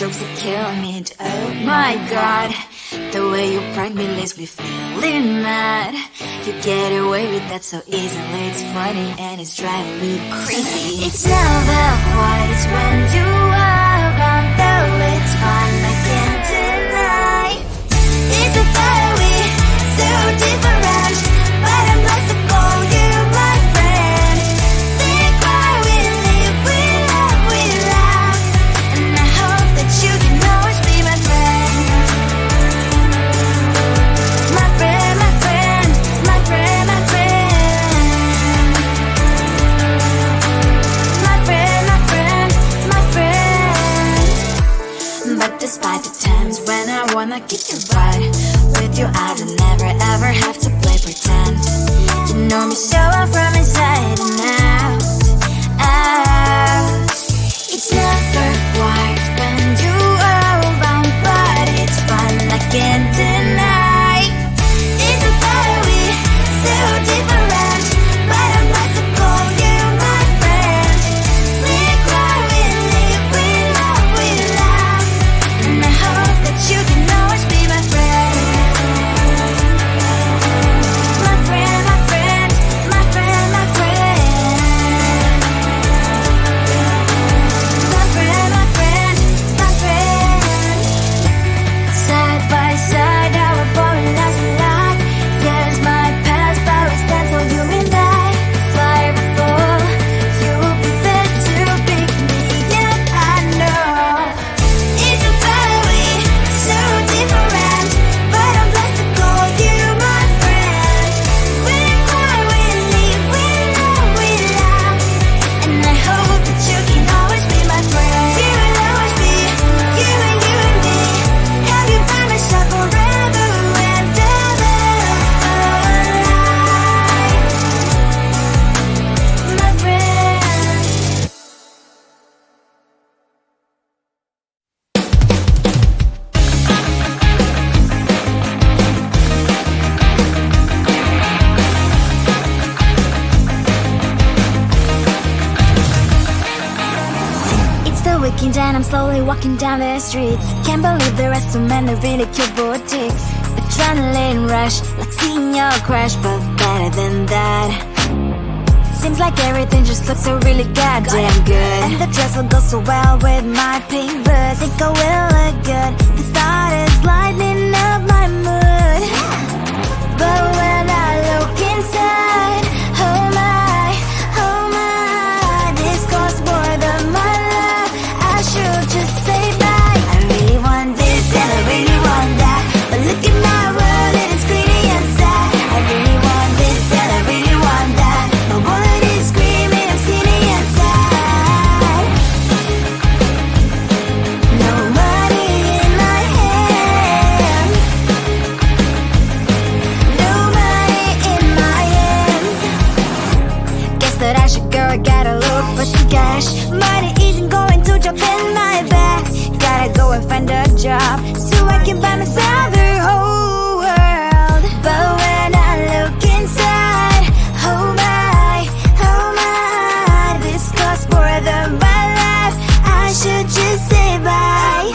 jokes are killing me. Oh my god, the way you prank me leaves me feeling mad. You get away with that so easily. It's funny and it's driving me crazy. It's never quite, it's when you are around, though it's fun, I can't deny. It's a fire we so different, but I'm lost to call you my friend. Think why we live, we laugh, and I hope that you can always be my friend. My friend, my friend, my friend, my friend. My friend, my friend, my friend. But despite the times when I wanna kick your butt, with you I don't never ever have to play pretend. You know me so well from inside and out, out. It's never quiet when you are around, but it's fun, I can't deny. It's a fire we so different, but I must call you my friend. We cry, we live, we love, we laugh, and I hope that you can always be my friend. My friend, my friend, my friend, my friend. My friend, my friend, my friend. Side by side, our body lies a lot. Yes, my past, but we stand so you and I. Fly before you prepare to pick me up, I know. It's a fire we so different, but I'm blessed to call you my friend. We cry, we live, we love, we laugh, and I hope that you can always be my friend. You will always be you and me. Have you by my side forever and ever. My friend. It's the weekend and I'm slowly walking down the streets. Can't believe there are so many really cute boutiques. Adrenaline rush, like seeing your crush, but better than that. Seems like everything just looks so really goddamn good, and the dress will go so well with my pink boots. Think I will look good, the start is lighting up my mood. But when I look inside, oh my, this costs more than my love. I should just say bye. I really want this and I really want that, but look at my world, it is pretty and sad. I really want this and I really want that, my wallet is screaming, I'm skinny and sad. No money in my hand, no money in my hand. Guess that I should go, gotta look for some cash. Money isn't going to jump in my bag. Gotta go and find a job so I can buy myself the whole world. But when I look inside, oh my, this costs more than my life. I should just say bye.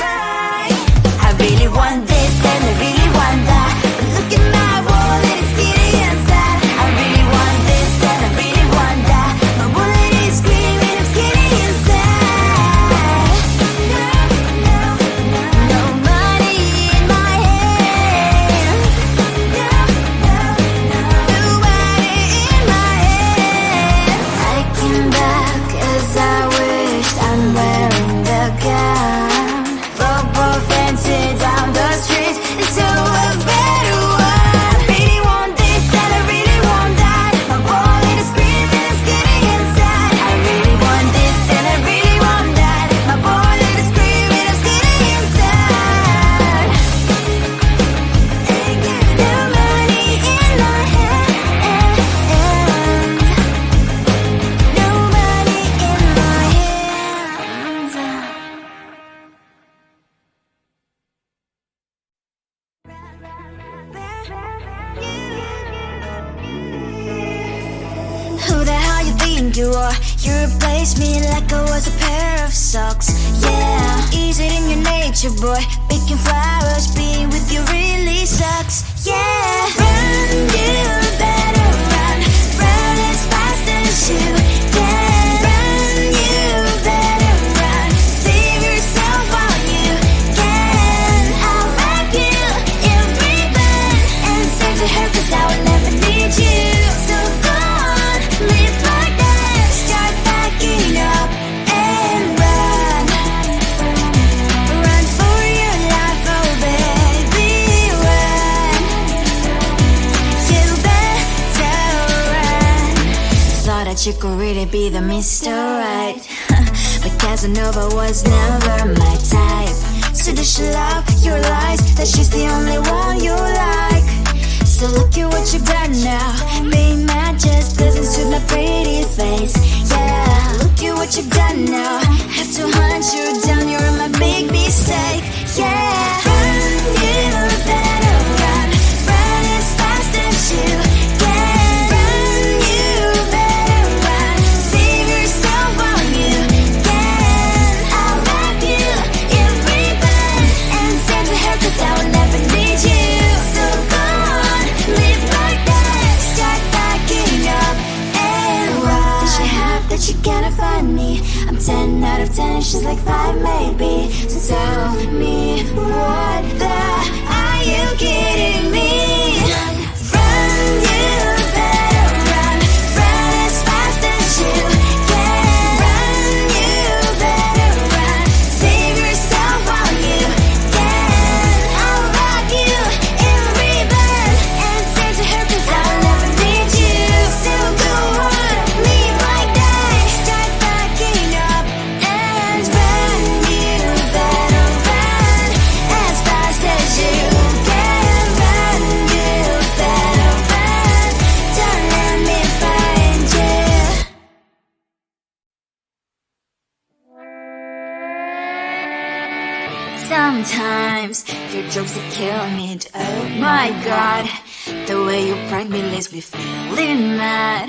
I really want this and I really want that, but look at my wallet, it's skinny and sad. I really want this and I really want that, my wallet is screaming, I'm skinny and sad. No money in my hand, no money in my hand. I came back 'cause I wish I'm wearing the gown. Football fancy down the street into a better one. I really want this and I really want that, my wallet is screaming, I'm skinny inside. I really want this and I really want that, my wallet is screaming, I'm skinny inside. No money in my hand, no money in my hands. Who the hell you think you are? You replaced me like I was a pair of socks. Yeah, is it in your name? with your boy, picking flowers, being with you really sucks. Yeah, run, you better run, run as fast as you can. Run, you better run, save yourself while you can. I'll wrap you in ribbon and send to her 'cause I will never need you. So go on, live like that, start backing up and run. Run for your life, oh baby, run. You better run. Thought that you could really be the Mr. Right, but Casanova was never my type. So does she love your lies, that she's the only one you like? So look at what you've done now. Being mad just doesn't suit my pretty face. Yeah, look at what you've done now. Have to hunt you down, you're my big mistake. Yeah, run, you better run, run as fast as you can. Run, you better run, save yourself while you can. I'll wrap you in ribbon and send to her 'cause I will never need you. So go on, live like that, start backing up and run. Does she have that you cannot find me? I'm 10 out of 10, she's like 5 maybe. So tell me, what the, are you kidding me? Run, you better run, run as fast as you can. Run, you better run, save yourself while you can. I'll wrap you in ribbon and send to her 'cause I will never need you. So go on, live like that, start backing up and run. You better run as fast as you can. Run, you better run, don't let me find you. Sometimes your jokes that kill me, oh my god. The way you prank me leaves me feeling mad.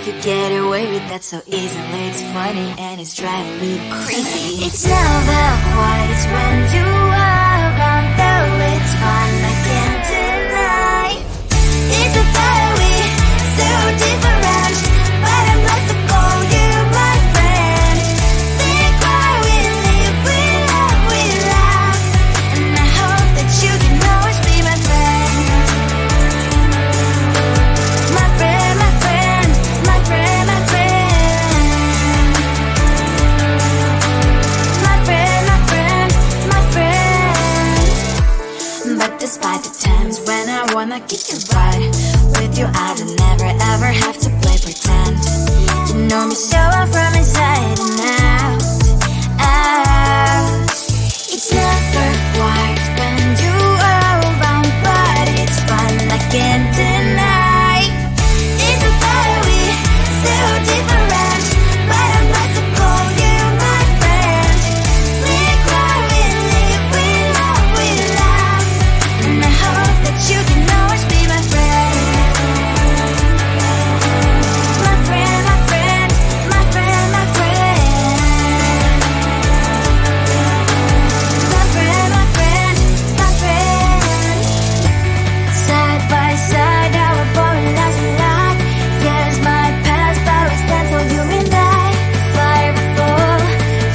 You get away with that so easily, it's funny and it's driving me crazy. It's never quiet, it's when you are around, though it's fun, I can't deny. It's a fiery, so different, but I'm blessed to call you my friend. We cry, we live, we love, we laugh, and I hope that you can always be my friend. My friend, my friend, my friend, my friend. My friend, my friend, my friend. But despite the times when I wanna kick your butt, with you I don't never ever have to play pretend. You know me so well from inside and out, out. It's never quiet when you are around, but it's fun, I can't deny. It's a fiery, so different, but I'm blessed to call you my friend. We cry, we live, we love, we laugh, and I hope that you can always be my friend. My friend, my friend, my friend, my friend. My friend, my friend, my friend. Side by side, our boring lives we like. Yes, my past, but we stand so you and I. Fire before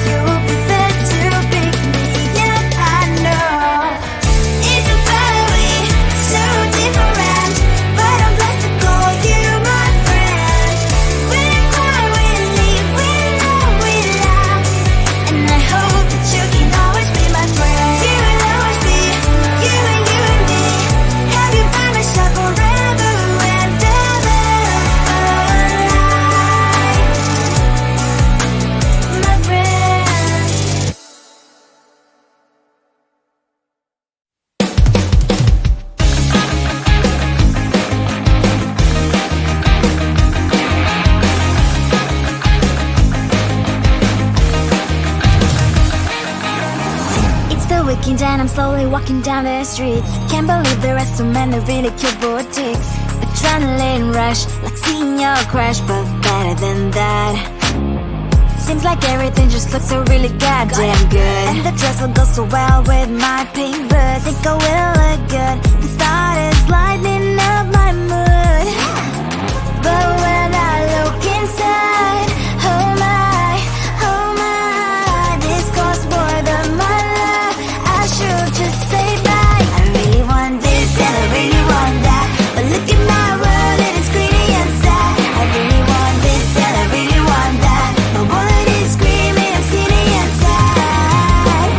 you will be there to pick me up, I know. It's a fiery, so different, but I'm blessed to call you my friend. We cry, we live, we love, we laugh, and I hope that you can always be my friend. You will always be, you and me. Have you by my side forever and ever, my friend. It's the weekend and I'm slowly walking down the streets. Can't believe there are so many really cute boutiques. Adrenaline rush, like seeing your crush, but better than that. Seems like everything just looks so really goddamn good. And the dress will go so well with my pink boots. Think I will look good. The start is lighting up my mood. But when I look inside, oh my, this costs more than my love. I should just say bye. I really want this and I really want that, but look at my world, it is greedy inside. I really want this and I really want that, my wallet is screaming, I'm skinny inside.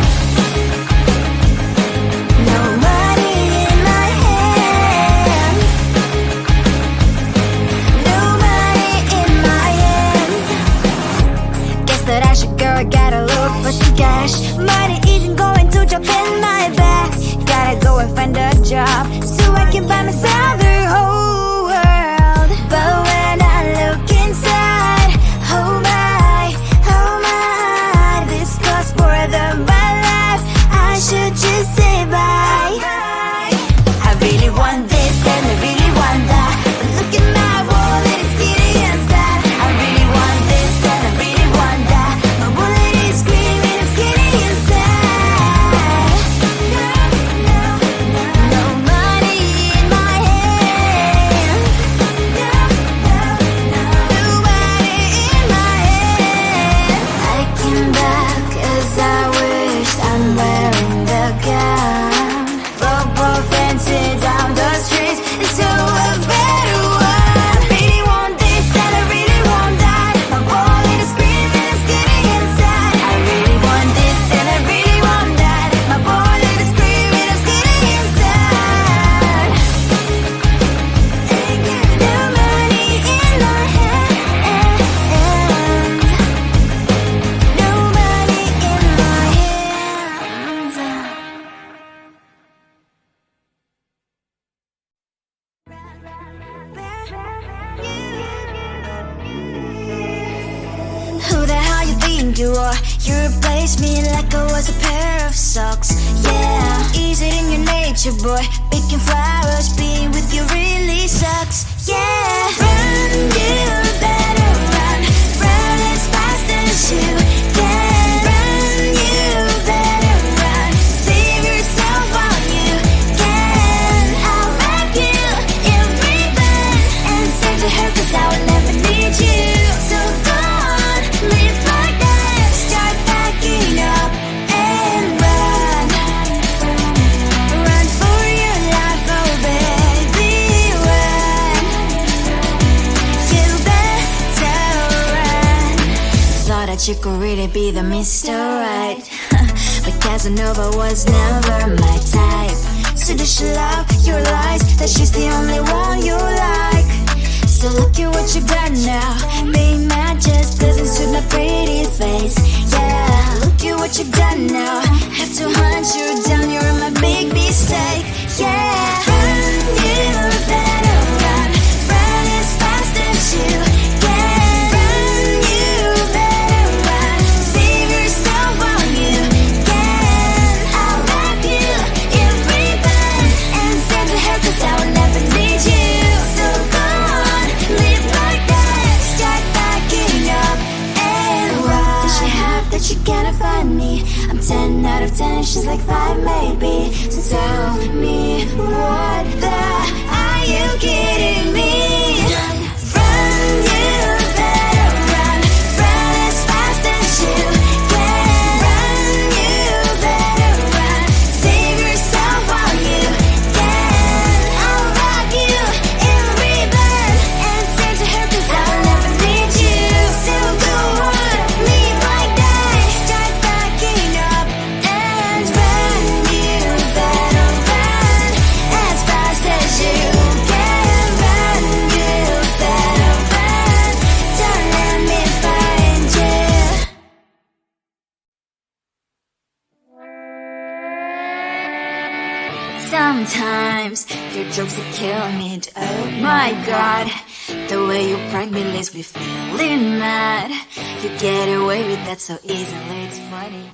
No money in my hand, no money in my hand. Guess that I should go, gotta look for some cash. Money isn't going to jump in my back. Gotta go and find a job so I can buy myself the whole world. But when I look inside, oh my, this costs more than my life. I should just say bye. I really want this and I really want that, but look at my wallet, it's skinny inside. I really want this and I really want that, my wallet is screaming, I'm skinny inside. No money in my hand, no money in my hand. I came back 'cause I wish I'm wearing the gown. Football fancy down the streets into a better one. I really want this and I really want that, my wallet is screaming, I'm skinny inside. I really want this and I really want that, my wallet is screaming, I'm skinny inside. No money in my hand, no money in my hands. Who the hell you think you are? You replaced me like I was a pair of socks. Yeah, is it in your nature, boy? Picking flowers, being with you really sucks. Yeah, run, you better run, run as fast as you can. Run, you better run, save yourself while you can. I'll wrap you in ribbon and send to her 'cause I will never need you. So go on, live like that, start packing up and run. Run for your life, oh baby, run. You better run. Thought that you could really be the Mr. Right, but Casanova was never my type. So does she love your lies, that she's the only one you like? So look at what you got now, being mad just doesn't suit my pretty face. Yeah, look at what you got now, have to hunt you down, you're my big mistake. Yeah, run, you better run, run as fast as you can. Run, you better run, save yourself while you can. I'll wrap you in ribbon and send to her 'cause I will never need you. So go on, live like that, start packing up and run. Does she have that she cannot find me? I'm 10 out of 10, she's like 5 maybe. So tell me, what the, are you kidding me? Run, you better run, run as fast as you can. Run, you better run, save yourself while you can. I'll wrap you in ribbon and send to her 'cause I will never need you. So go on, live like that, start packing up and run. You better run as fast as you can. Run, you better run, don't let me find you. Sometimes your jokes will kill me. Oh my god, the way you prank me leaves me feeling mad. You get away with that so easily, it's funny.